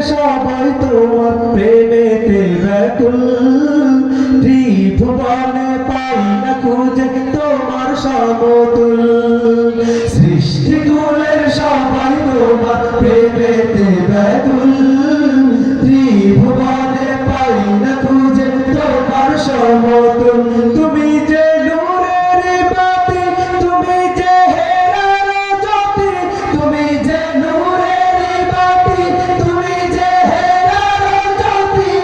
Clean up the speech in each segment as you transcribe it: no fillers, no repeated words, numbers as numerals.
সবাই তোমার প্রেমেতে ব্যাকুল ত্রিভুবনে পাই না খুঁজে তোমার সমতুল সৃষ্টিকুলের সবাই তোমার প্রেমেতে ব্যাকুল ত্রিভুবনে পাই না খুঁজে তোমার সমতুল তুমি যে নূরের বাতি তুমি যে হেরার জ্যোতি তুমি যে নূরের বাতি তুমি যে হেরার জ্যোতি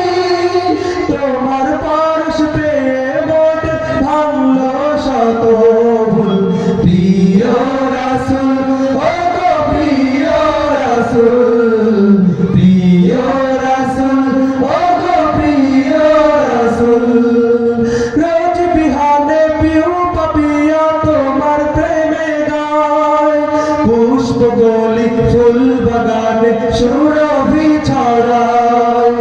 তোমার পরশ পেয়ে মোট ভাঙলো শত ভুল প্রিয় রাসূল ও গো প্রিয় রাসূল প্রিয় রাসূল ও গো প্রিয় রাসূল রোজ বিহানে পিউ পাপিয়া তোমার প্রেমে গায় পুষ্প গলি ফুল বাগানে সুরভি ছড়ায়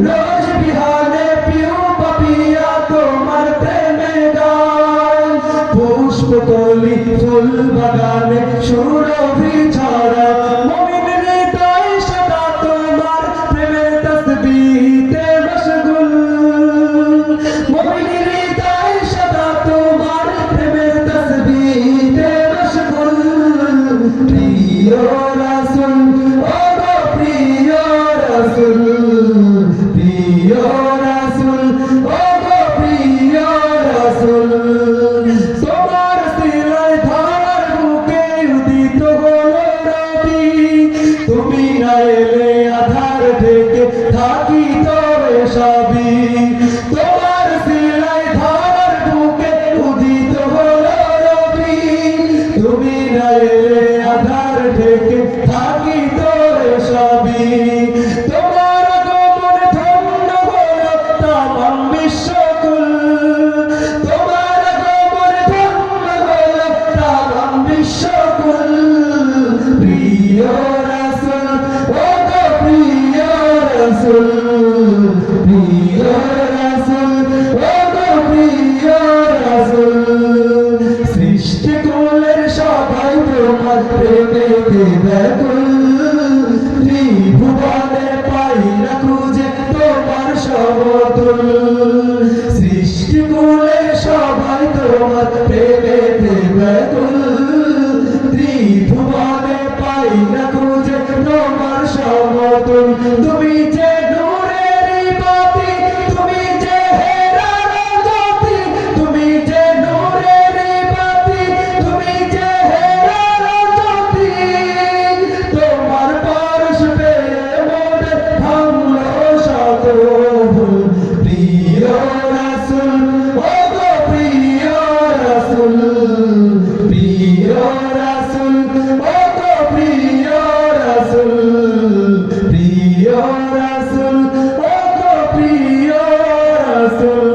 রোজ বিহানে পিউ পাপিয়া তোমার প্রেমে গায় পুষ্প গলি ফুল বাগানে সুরভি ছড়ায় মুমিন হৃদয় সদা তোমার প্রেমের তসবিতে মশগুল মুমিন হৃদয় সদা তোমার প্রেমের তসবিতে মশগুল প্রিয় রাসূল ও গো প্রিয় রাসূল প্রিয় রাসূল ও গো প্রিয় রাসূল তোমার সিলায় ধারার বুকে উদিত হলো রাতি তুমি না এলে আধার থেকে থাকি তবে সবই তোমার সিলায় ধারার বুকে উদিত হলো রবি তুমি না এলে আধার থেকে থাকি তবে সবই তোমার আগমনে ধন্য হলো তামাম বিশ্বকুল তোমার আগমনে ধন্য হলো তামাম বিশ্বকুল প্রিয় রাসূল ও গো প্রিয় রাসূল প্রিয় রাসূল ও গো প্রিয় রাসূল সৃষ্টিকুলের সবাই তোমার প্রেমেতে ব্যাকুল ত্রিভুবনে পাই না খুঁজে তোমার সমতুল সৃষ্টিকুলের সবাই তোমার প্রেমেতে ব্যাকুল ত্রিভুবনে পাই না খুঁজে তোমার সমতুল তুমি যে নূরের বাতি তুমি যে হেরার জ্যোতি তুমি যে নূরের বাতি তুমি যে হেরার জ্যোতি তোমার পরশ পেয়ে মোট ভাঙলো শত ভুল প্রিয় রাসূল ও গো প্রিয় রাসূল প্রিয় রাসূল ও গো প্রিয় রাসূল প্রিয় রাসূল ও গো প্রিয় রাসূল